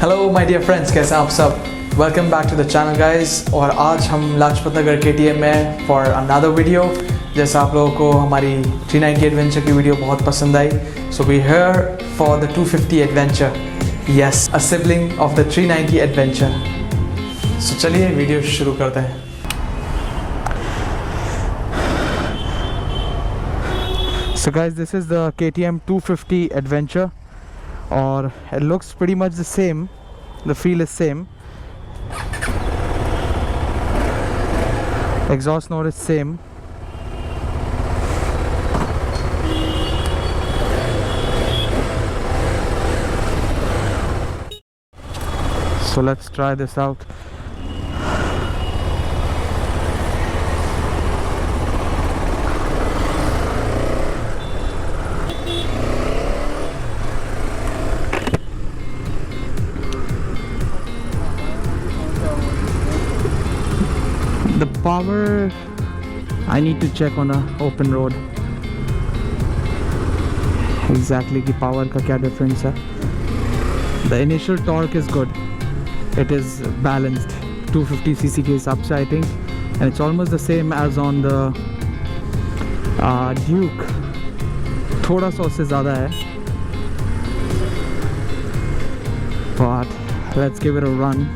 Hello my dear friends, कैसे हैं आप सब। Welcome back to the channel guys. और आज हम लाजपत नगर KTM में फॉर अनदर वीडियो। जैसा आप लोगों को हमारी 390 एडवेंचर की वीडियो बहुत पसंद आई, so we here for the 250 adventure. Yes, a sibling of the 390 adventure. सो चलिए वीडियो शुरू करते हैं। So guys, this is the KTM 250 Adventure, or it looks pretty much the same. The feel is same. Exhaust note is same. So let's try this out. The power, I need to check on a open road exactly कि power का क्या difference है. The initial torque is good. It is balanced 250cc के हिसाब से I think, and it's almost the same as on the Duke. थोड़ा सा उससे ज़्यादा है, but let's give it a run.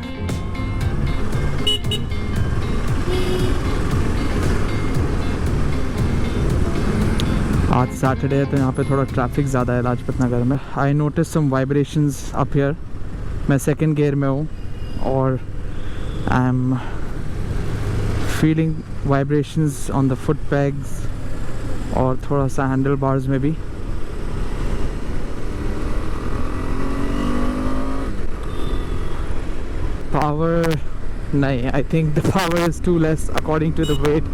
आज सैटरडे है तो यहाँ पे थोड़ा ट्रैफिक ज़्यादा है लाजपत नगर में. I notice some vibrations up here. मैं सेकंड गियर में हूँ और I am feeling vibrations on the foot pegs और थोड़ा सा हैंडल बार्स में भी. पावर नहीं, I think the power is too less according to the weight.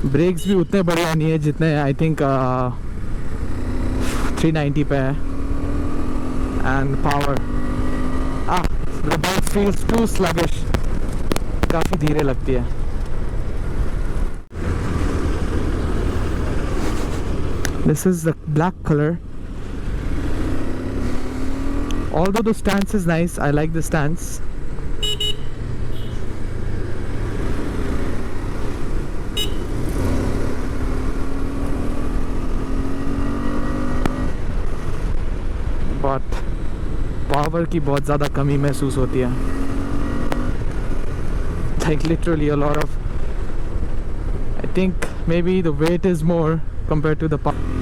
Brakes भी उतने बढ़िया नहीं है जितने आई थिंक 390 पे है. And power, the bike feels too sluggish, काफ़ी धीरे लगती है. This is the black colour. Although the stance is nice, I like the stance. But power की बहुत ज़्यादा कमी महसूस होती है. Like literally a lot of, I think maybe the weight is more compare to the power.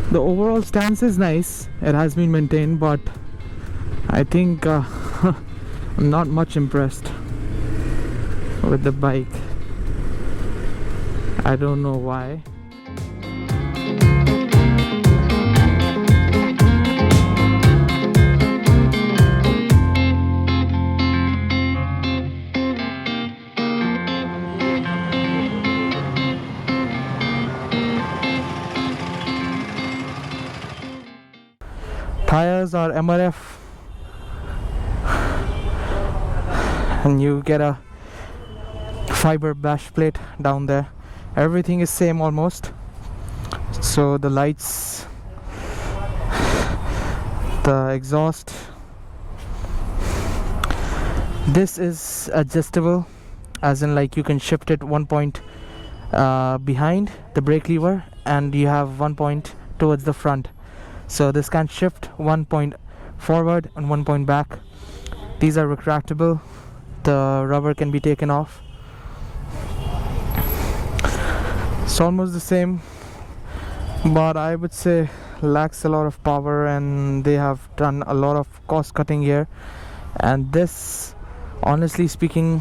The overall stance is nice, it has been maintained, but I think I'm not much impressed with the bike. I don't know why. Tires are MRF, and you get a fiber bash plate down there. Everything is same almost. So the lights, the exhaust, this is adjustable, as in like you can shift it 1 point behind the brake lever, and you have 1 point towards the front. So this can shift 1 point forward and 1 point back. These are retractable. The rubber can be taken off. It's almost the same, but I would say lacks a lot of power, and they have done a lot of cost cutting here. And this, honestly speaking,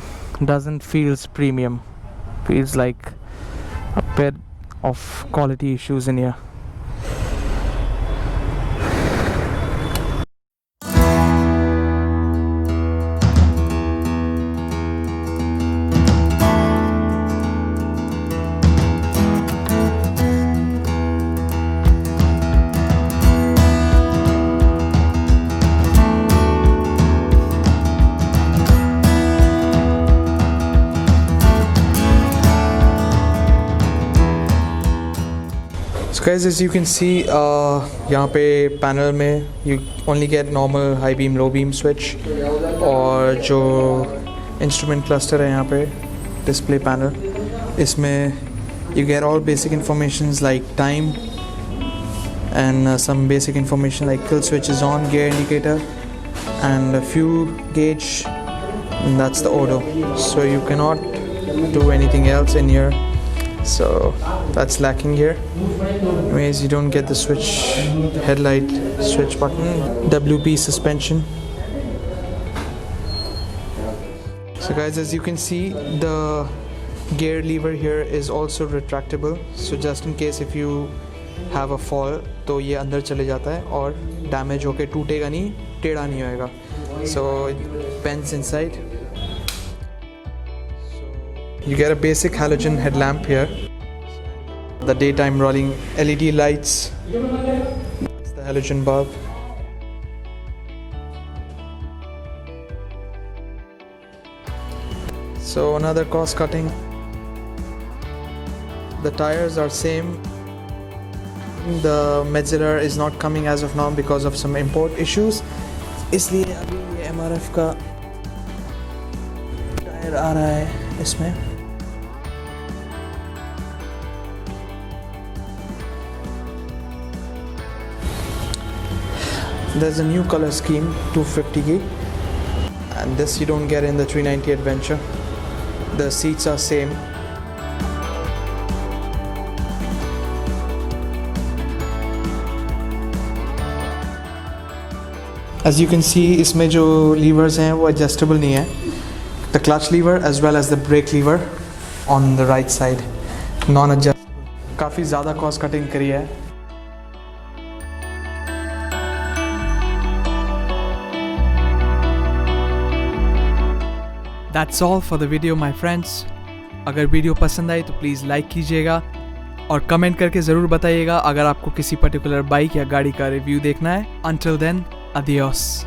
doesn't feels premium. Feels like a bit of quality issues in here. guys, as you can see, यहाँ पे panel में you only get normal high beam, low beam switch, और जो instrument cluster है यहाँ पे display panel, इसमें you get all basic informations like time and some basic information like kill switch is on, gear indicator, and a fuel gauge, and that's the auto. So you cannot do anything else in here. So that's lacking here. Anyways, you don't get the switch, headlight switch button, WP suspension. So guys, as you can see, the gear lever here is also retractable. So just in case if you have a fall, तो ये अंदर चले जाता है और damage होके टूटेगा नहीं, टेढ़ा नहीं होएगा. So it bends inside. You get a basic halogen headlamp here. The daytime rolling LED lights. That's the halogen bulb. So another cost cutting. The tires are same. The Metzeler is not coming as of now because of some import issues. इसलिए अभी ये MRF का tyre आ रहा है इसमें. There's a new color scheme, 250 and this you don't get in the 390 Adventure. The seats are same. As you can see, इसमें जो levers हैं वो adjustable नहीं है. The clutch lever as well as the brake lever on the right side, non-adjustable. काफ़ी ज़्यादा cost cutting करी है. That's all for the video, my friends. अगर वीडियो पसंद आई तो प्लीज़ लाइक कीजिएगा और कमेंट करके ज़रूर बताइएगा अगर आपको किसी पर्टिकुलर बाइक या गाड़ी का रिव्यू देखना है. Until then, adios.